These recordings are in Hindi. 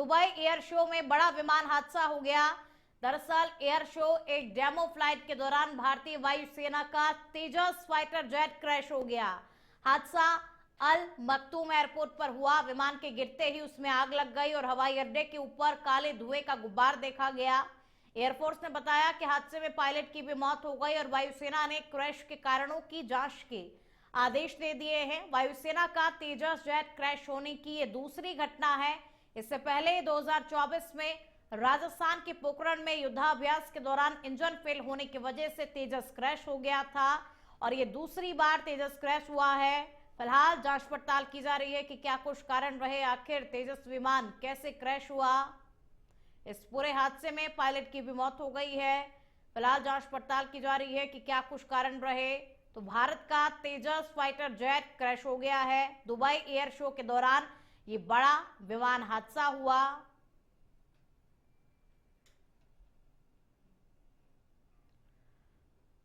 दुबई एयर शो में बड़ा विमान हादसा हो गया। दरअसल एयर शो एक डेमो फ्लाइट के दौरान भारतीय वायुसेना का तेजस फाइटर जेट क्रैश हो गया। हादसा अल मक्तूम एयरपोर्ट पर हुआ। विमान के गिरते ही उसमें आग लग गई और हवाई अड्डे के ऊपर काले धुएं का गुब्बार देखा गया। एयरफोर्स ने बताया कि हादसे में पायलट की भी मौत हो गई और वायुसेना ने क्रैश के कारणों की जांच के आदेश दे दिए हैं। वायुसेना का तेजस जेट क्रैश होने की यह दूसरी घटना है। इससे पहले 2024 में राजस्थान के पोखरण में युद्धाभ्यास के दौरान इंजन फेल होने की वजह से तेजस क्रैश हो गया था और यह दूसरी बार तेजस क्रैश हुआ है। फिलहाल जांच पड़ताल की जा रही है कि क्या कुछ कारण रहे, आखिर तेजस विमान कैसे क्रैश हुआ। इस पूरे हादसे में पायलट की भी मौत हो गई है। फिलहाल जांच पड़ताल की जा रही है कि क्या कुछ कारण रहे। तो भारत का तेजस फाइटर जेट क्रैश हो गया है। दुबई एयर शो के दौरान ये बड़ा विमान हादसा हुआ।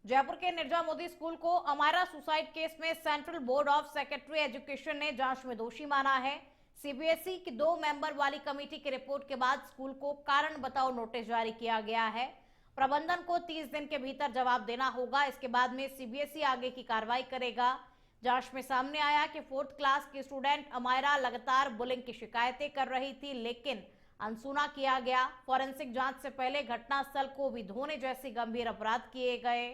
जयपुर के निर्जा मोदी स्कूल को अमायरा सुसाइड केस में central board of secondary education ने जांच में दोषी माना है। सीबीएसई की 2 मेंबर वाली कमेटी की रिपोर्ट के बाद स्कूल को कारण बताओ नोटिस जारी किया गया है। प्रबंधन को 30 दिन के भीतर जवाब देना होगा। इसके बाद में सीबीएसई आगे की कार्रवाई करेगा। जांच में सामने आया कि 4th क्लास की स्टूडेंट अमायरा लगातार बुलिंग की शिकायतें कर रही थी, लेकिन अनसुना किया गया। फॉरेंसिक जांच से पहले घटनास्थल को भी धोने जैसे गंभीर अपराध किए गए।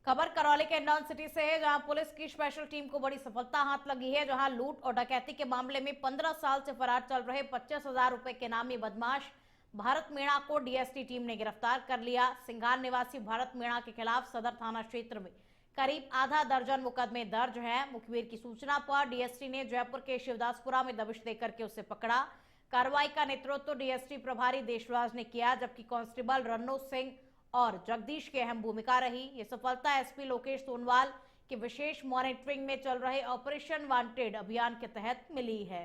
खबर करौली के हिंडौन सिटी से है, जहां पुलिस की स्पेशल टीम को बड़ी सफलता हाथ लगी है। जहां लूट और डकैती के मामले में 15 साल से फरार चल रहे 25,000 रुपए के नामी बदमाश भारत मीणा को डीएसटी टीम ने गिरफ्तार कर लिया। सिंघार निवासी भारत मीणा के खिलाफ सदर थाना क्षेत्र में करीब आधा दर्जन मुकदमे दर्ज हैं। मुखबिर की सूचना पर डीएसटी ने जयपुर के शिवदासपुरा में दबिश देकर के उसे पकड़ा। कार्रवाई का नेतृत्व डीएसटी प्रभारी देशराज ने किया, जबकि कांस्टेबल रन्नो सिंह और जगदीश की अहम भूमिका रही। ये सफलता एसपी लोकेश सोनवाल के विशेष मॉनिटरिंग में चल रहे ऑपरेशन वांटेड अभियान के तहत मिली है।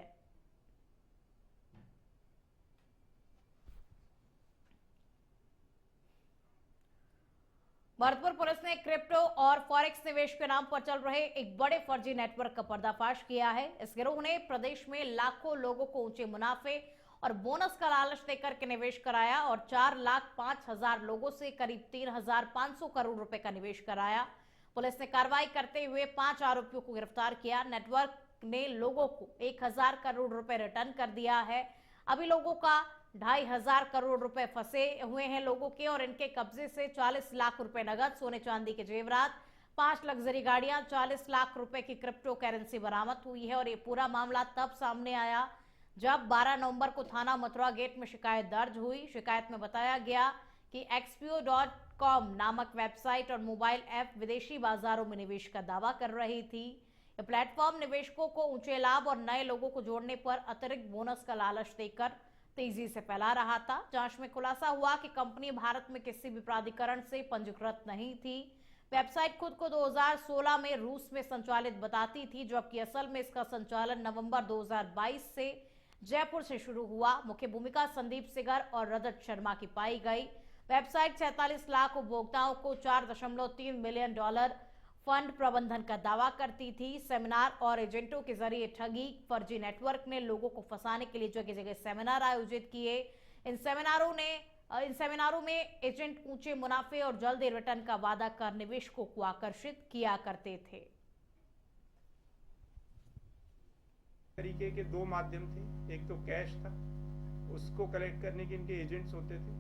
भरतपुर पुलिस ने क्रिप्टो और फॉरेक्स निवेश के नाम पर चल रहे एक बड़े फर्जी नेटवर्क का पर्दाफाश किया है। इस गिरोह ने प्रदेश में लाखों लोगों को ऊंचे मुनाफे और बोनस का लालच देकर के निवेश कराया और 4,05,000 लोगों से करीब 3,500 करोड़ रुपए का निवेश कराया। पुलिस ने कार्रवाई करते हुए 5 आरोपियों को गिरफ्तार किया। नेटवर्क ने लोगों को 1,000 करोड़ रुपए रिटर्न कर दिया है। अभी लोगों का 2,500 करोड़ रुपए फंसे हुए हैं लोगों के, और इनके कब्जे से 40 लाख रुपए नगद, सोने चांदी के जेवरात, 5 लग्जरी गाड़ियां, 40 लाख रुपए की क्रिप्टो करेंसी बरामद हुई है। और ये पूरा मामला तब सामने आया जब 12 नवंबर को थाना मथुरा गेट में शिकायत दर्ज हुई। शिकायत में बताया गया कि xpo.com नामक वेबसाइट और मोबाइल ऐप विदेशी बाजारों में निवेश का दावा कर रही थी। यह प्लेटफॉर्म निवेशकों को ऊंचे लाभ और नए लोगों को जोड़ने पर अतिरिक्त बोनस का लालच देकर तेजी से फैला रहा था। जांच में खुलासा हुआ कि कंपनी भारत में किसी भी प्राधिकरण से पंजीकृत नहीं थी। वेबसाइट खुद को 2016 में रूस में संचालित बताती थी, जबकि असल में इसका संचालन नवंबर 2022 से जयपुर से शुरू हुआ। मुख्य भूमिका संदीप सिगर और रजत शर्मा की पाई गई। वेबसाइट 47 लाख उपभोक्ताओं को $4.3 मिलियन फंड प्रबंधन का दावा करती थी। सेमिनार और एजेंटों के जरिए ठगी फर्जी नेटवर्क ने लोगों को फंसाने के लिए जगह जगह सेमिनार आयोजित किए। इन सेमिनारों में एजेंट ऊंचे मुनाफे और जल्दी रिटर्न का वादा कर निवेशकों को आकर्षित किया करते थे। तरीके के 2 माध्यम थे। एक तो कैश था, उसको कलेक्ट करने के इनके एजेंट्स होते थे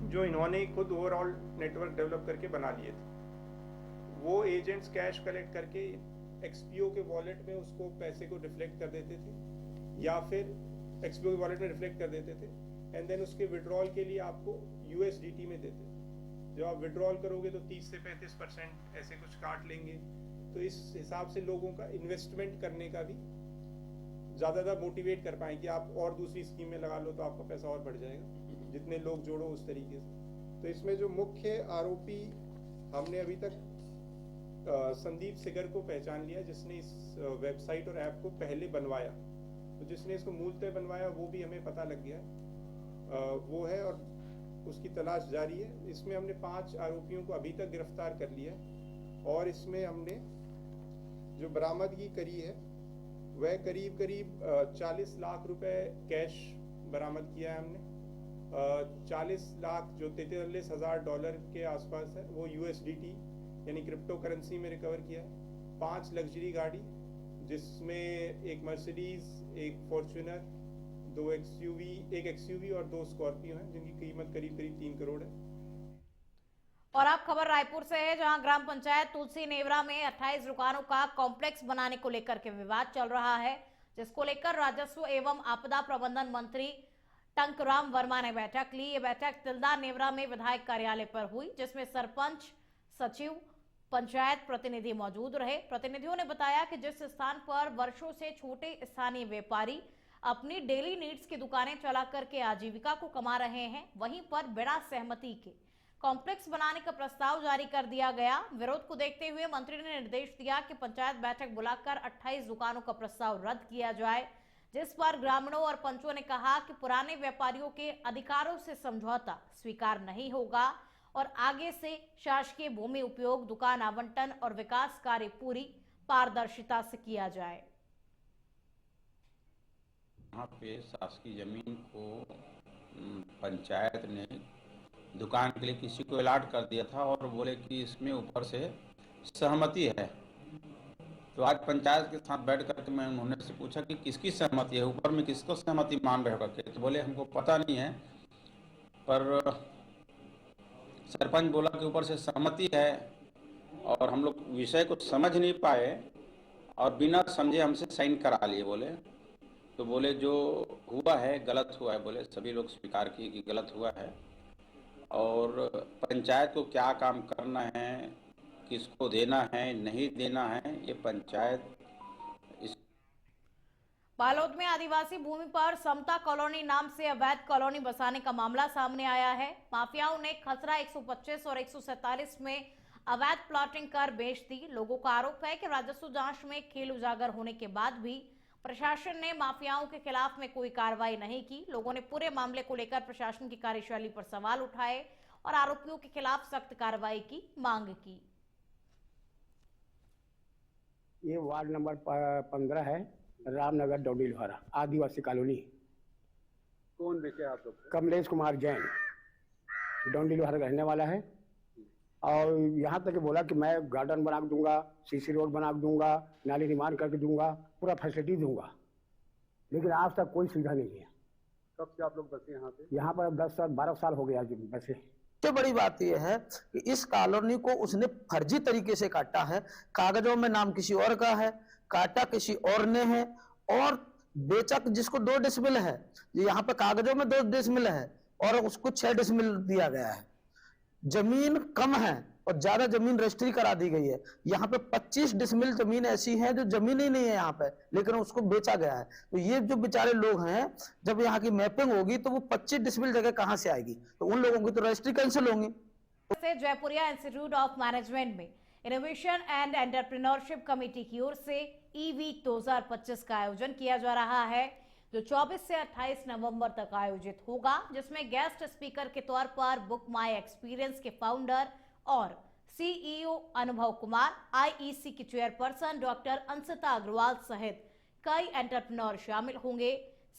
जो इन्होंने खुद ओवरऑल नेटवर्क डेवलप करके बना लिए थे। वो एजेंट्स कैश कलेक्ट करके एक्सपीओ के वॉलेट में उसको पैसे को रिफ्लेक्ट कर देते थे, या फिर एक्सपीओ के वॉलेट में रिफ्लेक्ट कर देते थे एंड देन उसके विड्रॉल के लिए आपको यूएसडीटी में देते थे। जब आप विड्रॉल करोगे तो 30 से 35% ऐसे कुछ काट लेंगे। तो इस हिसाब से लोगों का इन्वेस्टमेंट करने का भी ज़्यादा मोटिवेट कर पाए कि आप और दूसरी स्कीम में लगा लो तो आपका पैसा और बढ़ जाएगा, जितने लोग जोड़ो उस तरीके से। तो इसमें जो मुख्य आरोपी हमने अभी तक संदीप सिगर को पहचान लिया, जिसने इस वेबसाइट और ऐप को पहले बनवाया। तो जिसने इसको मूलतः बनवाया वो भी हमें पता लग गया वो है और उसकी तलाश जारी है। इसमें हमने 5 आरोपियों को अभी तक गिरफ्तार कर लिया और इसमें हमने जो बरामदगी करी है वह करीब करीब 40 लाख रुपए कैश बरामद किया है हमने। 40 लाख जो $43,000 के आसपास है वो USDT यानी क्रिप्टो करेंसी में रिकवर किया है। 5 लग्जरी गाड़ी जिसमें एक मर्सिडीज, एक फॉर्च्यूनर, 2 XUV, एक XUV और 2 स्कॉर्पियो हैं जिनकी कीमत करीब करीब 3 करोड़ है। और अब खबर रायपुर से है, जहां ग्राम पंचायत तुलसी नेवरा में 28 दुकानों का कॉम्प्लेक्स बनाने को लेकर के विवाद चल रहा है, जिसको लेकर राजस्व एवं आपदा प्रबंधन मंत्री टंकराम वर्मा ने बैठक ली। ये बैठक तिल्दा नेवरा में विधायक कार्यालय पर हुई, जिसमें सरपंच, सचिव, पंचायत प्रतिनिधि मौजूद रहे। प्रतिनिधियों ने बताया कि जिस स्थान पर वर्षों से छोटे स्थानीय व्यापारी अपनी डेली नीड्स की दुकानें चला करके आजीविका को कमा रहे हैं, वहीं पर बिना सहमति के कॉम्प्लेक्स बनाने का प्रस्ताव जारी कर दिया गया। विरोध को देखते हुए मंत्री ने निर्देश दिया कि पंचायत बैठक बुलाकर 28 दुकानों का प्रस्ताव रद्द किया जाए, जिस पर ग्रामीणों और पंचों ने कहा कि पुराने व्यापारियों के अधिकारों से समझौता स्वीकार नहीं होगा और आगे से शासकीय भूमि उपयोग, दुकान आवंटन और विकास कार्य पूरी पारदर्शिता से किया जाए। यहाँ पे शासकीय जमीन को पंचायत ने दुकान के लिए किसी को अलाट कर दिया था और बोले कि इसमें ऊपर से सहमति है। तो आज पंचायत के साथ बैठ करके मैं उन्होंने से पूछा कि किसकी सहमति है, ऊपर में किसको सहमति मान रहे हो करके। तो बोले हमको पता नहीं है, पर सरपंच बोला कि ऊपर से सहमति है और हम लोग विषय को समझ नहीं पाए और बिना समझे हमसे साइन करा लिए। बोले तो बोले जो हुआ है गलत हुआ है, बोले सभी लोग स्वीकार किए कि गलत हुआ है और पंचायत को क्या काम करना है, किसको देना है, नहीं देना है, ये पंचायत। बालोद में आदिवासी भूमि पर समता कॉलोनी नाम से अवैध कॉलोनी बसाने का मामला सामने आया है। माफियाओं ने खसरा 125 और 147 में अवैध प्लॉटिंग कर बेच दी। लोगों का आरोप है कि राजस्व जांच में खेल उजागर होने के बाद भी प्रशासन ने माफियाओं के खिलाफ में कोई कार्रवाई नहीं की। लोगों ने पूरे मामले को लेकर प्रशासन की कार्यशैली पर सवाल उठाए और आरोपियों के खिलाफ सख्त कार्रवाई की मांग की। ये वार्ड नंबर 15 है, रामनगर डोडी लोहारा, आदिवासी कॉलोनी। कौन बेचे आप लोग? कमलेश कुमार जैन डोडी लोहारा रहने वाला है और यहाँ तक बोला कि मैं गार्डन बना के दूंगा, सीसी रोड बना के दूंगा, नाली निर्माण करके दूंगा, पूरा फैसिलिटी दूंगा, लेकिन आज तक कोई सुविधा नहीं है। कब से आप लोग बसे यहाँ पे? यहाँ पर 10 साल 12 साल हो गया बसे। सबसे बड़ी बात यह है कि इस कॉलोनी को उसने फर्जी तरीके से काटा है। कागजों में नाम किसी और का है, काटा किसी और ने है और बेचा जिसको 2 डिसमिल है। यहाँ पे कागजों में 2 डिसमिल है और उसको 6 डिसमिल दिया गया है। जमीन कम है और ज्यादा जमीन रजिस्ट्री करा दी गई है। यहाँ पे 25 डिसमिल जमीन ऐसी है जो जमीन ही नहीं है यहाँ पे, लेकिन उसको बेचा गया है। तो ये जो बेचारे लोग हैं, जब यहाँ की मैपिंग होगी तो वो 25 डिसमिल जगह कहाँ से आएगी? तो उन लोगों की तो रजिस्ट्री कैंसिल होंगी। जयपुरिया इंस्टीट्यूट ऑफ मैनेजमेंट में इनोवेशन एंड एंटरप्रेन्योरशिप कमेटी की ओर से ईवीक 2025 का आयोजन किया जा रहा है, जो 24 से 28 नवंबर तक आयोजित होगा, जिसमें गेस्ट स्पीकर के तौर पर बुक माई एक्सपीरियंस के फाउंडर और सीईओ अनुभव कुमार, आईईसी की चेयरपर्सन डॉक्टर अंशिता अग्रवाल सहित कई एंटरप्रेन्योर शामिल होंगे।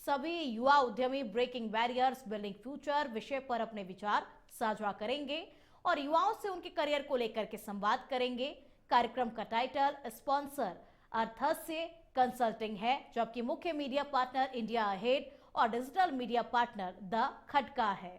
सभी युवा उद्यमी ब्रेकिंग बैरियर्स बिल्डिंग फ्यूचर विषय पर अपने विचार साझा करेंगे और युवाओं से उनके करियर को लेकर के संवाद करेंगे। कार्यक्रम का टाइटल स्पॉन्सर अर्थस्य कंसल्टिंग है, जबकि मुख्य मीडिया पार्टनर इंडिया अहेड और डिजिटल मीडिया पार्टनर द खटका है।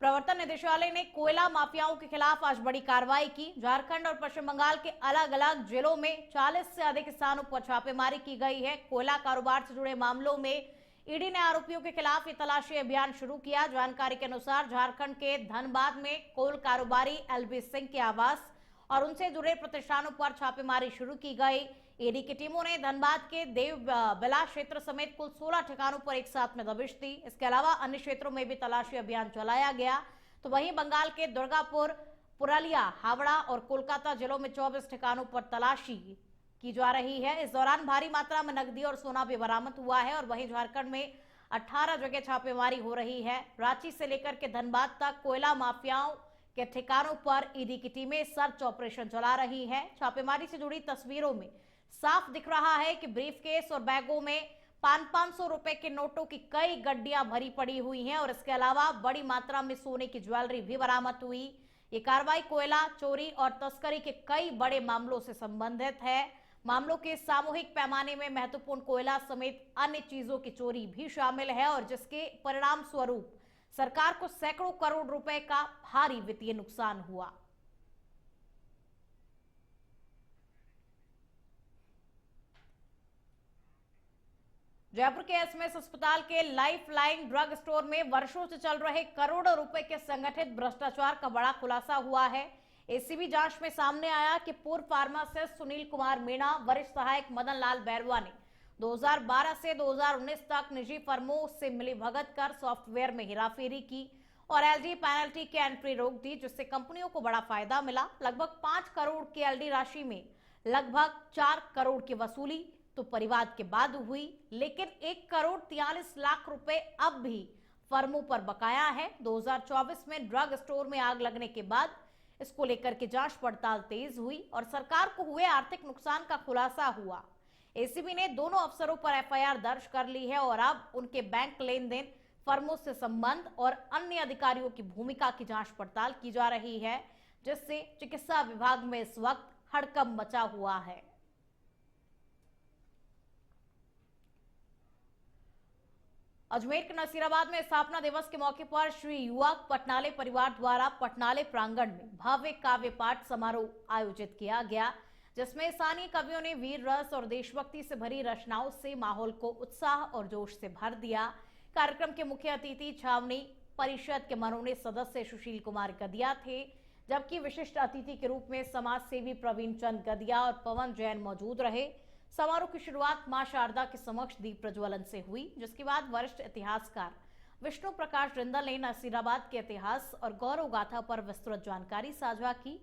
प्रवर्तन निदेशालय ने कोयला माफियाओं के खिलाफ आज बड़ी कार्रवाई की। झारखंड और पश्चिम बंगाल के अलग अलग जिलों में 40 से अधिक स्थानों पर छापेमारी की गई है। कोयला कारोबार से जुड़े मामलों में ईडी ने आरोपियों के खिलाफ ये तलाशी अभियान शुरू किया। जानकारी के अनुसार झारखंड के धनबाद में कोल कारोबारी एलबी सिंह के आवास और उनसे जुड़े प्रतिष्ठानों पर छापेमारी शुरू की गई। ईडी की टीमों ने धनबाद के देव बिला क्षेत्र समेत कुल 16 ठिकानों पर एक साथ में दबिश दी। इसके अलावा अन्य क्षेत्रों में भी तलाशी अभियान चलाया गया। तो वहीं बंगाल के दुर्गापुर, पुरुलिया, हावड़ा और कोलकाता जिलों में 24 ठिकानों पर तलाशी की जा रही है। इस दौरान भारी मात्रा में नकदी और सोना भी बरामद हुआ है और वहीं झारखंड में 18 जगह छापेमारी हो रही है। रांची से लेकर के धनबाद तक कोयला माफियाओं के ठिकानों पर ईडी की टीमें सर्च ऑपरेशन चला रही है। छापेमारी से जुड़ी तस्वीरों में साफ दिख रहा है कि ब्रीफकेस और बैगों में 500 रुपए के नोटों की कई गड्डियां भरी पड़ी हुई हैं और इसके अलावा बड़ी मात्रा में सोने की ज्वेलरी भी बरामद हुई। ये कार्रवाई कोयला चोरी और तस्करी के कई बड़े मामलों से संबंधित है। मामलों के सामूहिक पैमाने में महत्वपूर्ण कोयला समेत अन्य चीजों की चोरी भी शामिल है और जिसके परिणाम स्वरूप सरकार को सैकड़ों करोड़ रुपए का भारी वित्तीय नुकसान हुआ। जयपुर के एसएमएस अस्पताल के लाइफ लाइन ड्रग स्टोर में वर्षों से चल रहे करोड़ों रुपए के संगठित भ्रष्टाचार का बड़ा खुलासा हुआ है। एसीबी जांच में सामने आया कि पूर्व फार्मासिस्ट सुनील कुमार मीणा, वरिष्ठ सहायक मदन लाल बैरवा ने 2012 से 2019 तक निजी फर्मों से मिली भगत कर सॉफ्टवेयर में हेराफेरी की और एलडी पेनल्टी की एंट्री रोक दी, जिससे कंपनियों को बड़ा फायदा मिला। लगभग 5 करोड़ की एलडी राशि में लगभग 4 करोड़ की वसूली तो परिवाद के बाद हुई, लेकिन 1 करोड़ 43 लाख रुपए अब भी फर्मों पर बकाया है। 2024 में ड्रग स्टोर में आग लगने के बाद इसको लेकर के जांच पड़ताल तेज हुई और सरकार को हुए आर्थिक नुकसान का खुलासा हुआ। एसीबी ने दोनों अफसरों पर एफआईआर दर्ज कर ली है और अब उनके बैंक लेन देन, फर्मों से संबंध और अन्य अधिकारियों की भूमिका की जांच पड़ताल की जा रही है, जिससे चिकित्सा विभाग में इस वक्त हड़कंप मचा हुआ है। अजमेर के नसीराबाद में स्थापना दिवस के मौके पर श्री युवक पटनाले परिवार द्वारा पटनाले प्रांगण में भव्य काव्य पाठ समारोह आयोजित किया गया, जिसमें स्थानीय कवियों ने वीर रस और देशभक्ति से भरी रचनाओं से माहौल को उत्साह और जोश से भर दिया। कार्यक्रम के मुख्य अतिथि छावनी परिषद के मनोनीत सदस्य सुशील कुमार गदिया थे, जबकि विशिष्ट अतिथि के रूप में समाज सेवी प्रवीण चंद गदिया और पवन जैन मौजूद रहे। समारोह की शुरुआत मां शारदा के समक्ष दीप प्रज्वलन से हुई, जिसके बाद वरिष्ठ इतिहासकार विष्णु प्रकाश जिंदल ने नसीराबाद के इतिहास और गौरव गाथा पर विस्तृत जानकारी साझा की।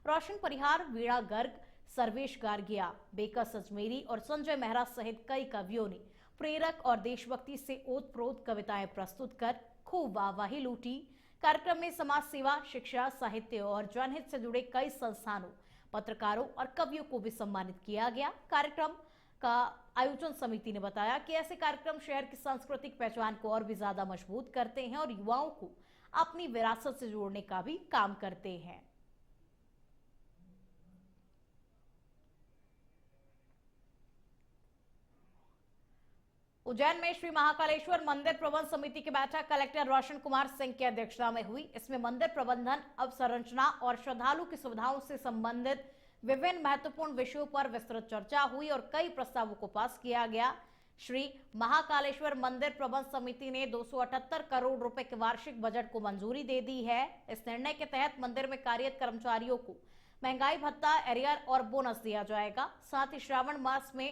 रोशन परिहार, वीणा गर्ग, सर्वेश गार्गिया, बेकस अजमेरी और संजय मेहरा सहित कई कवियों ने प्रेरक और देशभक्ति से ओतप्रोत कविताएं प्रस्तुत कर खूब वाहवाही लूटी। कार्यक्रम में समाज सेवा, शिक्षा, साहित्य और जनहित से जुड़े कई संस्थानों, पत्रकारों और कवियों को भी सम्मानित किया गया। कार्यक्रम का आयोजन समिति ने बताया कि ऐसे कार्यक्रम शहर की सांस्कृतिक पहचान को और भी ज्यादा मजबूत करते हैं और युवाओं को अपनी विरासत से जोड़ने का भी काम करते हैं। उज्जैन में श्री महाकालेश्वर मंदिर प्रबंध समिति की बैठक कलेक्टर रोशन कुमार सिंह की अध्यक्षता में हुई। इसमें मंदिर प्रबंधन, अवसंरचना और श्रद्धालु की सुविधाओं से संबंधित विभिन्न महत्वपूर्ण विषयों पर विस्तृत चर्चा हुई और कई प्रस्तावों को पास किया गया। श्री महाकालेश्वर मंदिर प्रबंध समिति ने 278 करोड़ रुपए के वार्षिक बजट को मंजूरी दे दी है। इस निर्णय के तहत मंदिर में कार्यरत कर्मचारियों को महंगाई भत्ता, एरियर और बोनस दिया जाएगा। साथ ही श्रावण मास में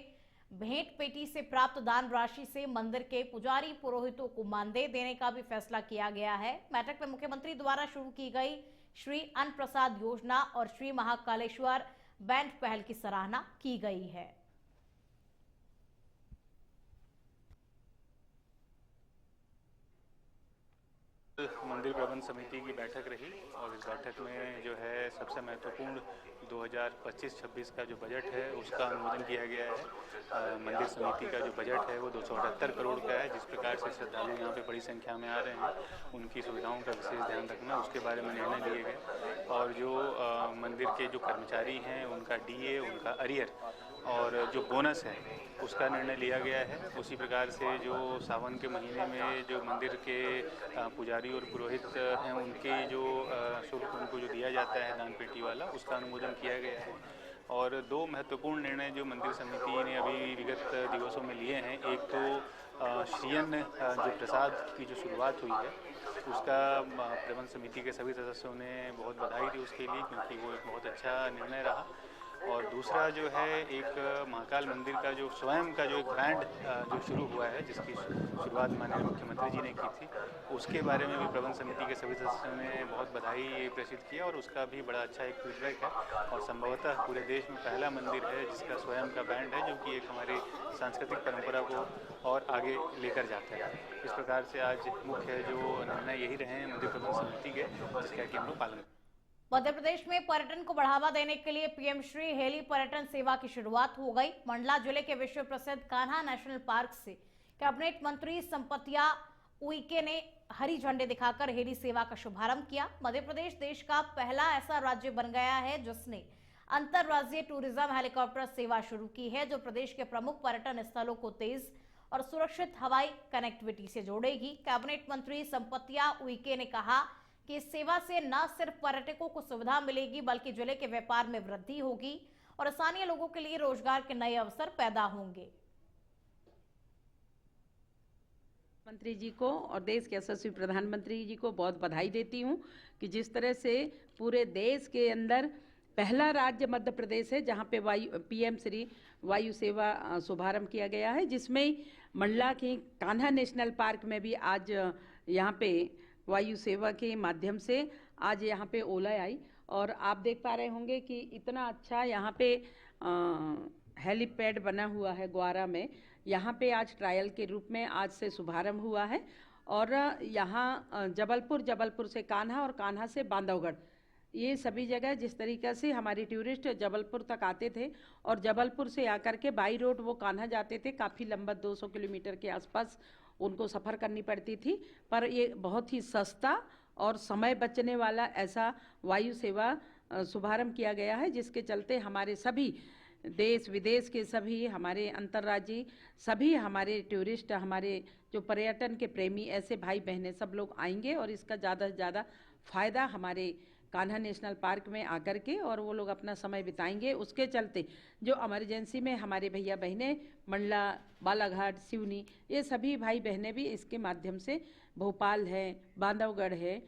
भेंट पेटी से प्राप्त दान राशि से मंदिर के पुजारी पुरोहितों को मानदेय देने का भी फैसला किया गया है। बैठक में मुख्यमंत्री द्वारा शुरू की गई श्री अन्न प्रसाद योजना और श्री महाकालेश्वर बैंड पहल की सराहना की गई है। मंदिर प्रबंध समिति की बैठक रही और इस बैठक में जो है सबसे महत्वपूर्ण 2025-26 का जो बजट है उसका अनुमोदन किया गया है। मंदिर समिति का जो बजट है वो 278 करोड़ का है। जिस प्रकार से श्रद्धालु यहाँ पे बड़ी संख्या में आ रहे हैं, उनकी सुविधाओं का विशेष ध्यान रखना, उसके बारे में निर्णय लिए गए। और जो मंदिर के जो कर्मचारी हैं उनका डीए, उनका अरियर और जो बोनस है उसका निर्णय लिया गया है। उसी प्रकार से जो सावन के महीने में जो मंदिर के पुजारी और पुरोहित हैं उनके जो शुल्क उनको जो दिया जाता है दान पेटी वाला, उसका अनुमोदन किया गया है। और दो महत्वपूर्ण निर्णय जो मंदिर समिति ने अभी विगत दिवसों में लिए हैं, एक तो श्रीयन जो प्रसाद की जो शुरुआत हुई है उसका प्रबंध समिति के सभी सदस्यों ने बहुत बधाई दी उसके लिए, क्योंकि वो एक बहुत अच्छा निर्णय रहा। और दूसरा जो है एक महाकाल मंदिर का जो स्वयं का जो एक ब्रांड जो शुरू हुआ है, जिसकी शुरुआत माननीय मुख्यमंत्री जी ने की थी, उसके बारे में भी प्रबंध समिति के सभी सदस्यों ने बहुत बधाई प्रेषित किया और उसका भी बड़ा अच्छा एक फीडबैक है। और संभवतः पूरे देश में पहला मंदिर है जिसका स्वयं का ब्रांड है, जो कि एक हमारी सांस्कृतिक परंपरा को और आगे लेकर जाता है। इस प्रकार से आज मुख्य जो निर्णय यही रहे हैं मंदिर प्रबंध समिति के, जिसका कि हम लोग पालन करें। मध्य प्रदेश में पर्यटन को बढ़ावा देने के लिए पीएम श्री हेली पर्यटन सेवा की शुरुआत हो गई। मंडला जिले के विश्व प्रसिद्ध कान्हा नेशनल पार्क से कैबिनेट मंत्री संपतिया उइके ने हरी झंडे दिखाकर हेली सेवा का शुभारंभ किया। मध्य प्रदेश देश का पहला ऐसा राज्य बन गया है जिसने अंतरराज्यीय टूरिज्म हेलीकॉप्टर सेवा शुरू की है, जो प्रदेश के प्रमुख पर्यटन स्थलों को तेज और सुरक्षित हवाई कनेक्टिविटी से जोड़ेगी। कैबिनेट मंत्री संपतिया उइके ने कहा कि इस सेवा से न सिर्फ पर्यटकों को सुविधा मिलेगी, बल्कि जिले के व्यापार में वृद्धि होगी और स्थानीय लोगों के लिए रोजगार के नए अवसर पैदा होंगे। मंत्री जी को और देश के यशस्वी प्रधानमंत्री जी को बहुत बधाई देती हूँ कि जिस तरह से पूरे देश के अंदर पहला राज्य मध्य प्रदेश है जहाँ पे पीएम श्री वायु सेवा शुभारंभ किया गया है, जिसमें मंडला की कान्हा नेशनल पार्क में भी आज यहाँ पे वायु सेवा के माध्यम से आज यहाँ पे ओला आई। और आप देख पा रहे होंगे कि इतना अच्छा यहाँ पे हेलीपैड बना हुआ है ग्वारा में। यहाँ पे आज ट्रायल के रूप में आज से शुभारंभ हुआ है। और यहाँ जबलपुर से कान्हा और कान्हा से बांधवगढ़, ये सभी जगह जिस तरीके से हमारे टूरिस्ट जबलपुर तक आते थे और जबलपुर से आकर के बाई रोड वो कान्हा जाते थे, काफ़ी लंबा 200 किलोमीटर के आसपास उनको सफ़र करनी पड़ती थी, पर ये बहुत ही सस्ता और समय बचने वाला ऐसा वायु सेवा शुभारंभ किया गया है, जिसके चलते हमारे सभी देश विदेश के सभी हमारे अंतर्राज्यीय सभी हमारे टूरिस्ट, हमारे जो पर्यटन के प्रेमी ऐसे भाई बहनें सब लोग आएंगे और इसका ज़्यादा से ज़्यादा फ़ायदा हमारे कान्हा नेशनल पार्क में आकर के और वो लोग अपना समय बिताएंगे। उसके चलते जो इमरजेंसी में हमारे भैया बहनें मंडला, बालाघाट, सिवनी, ये सभी भाई बहनें भी इसके माध्यम से भोपाल है, बांधवगढ़ है,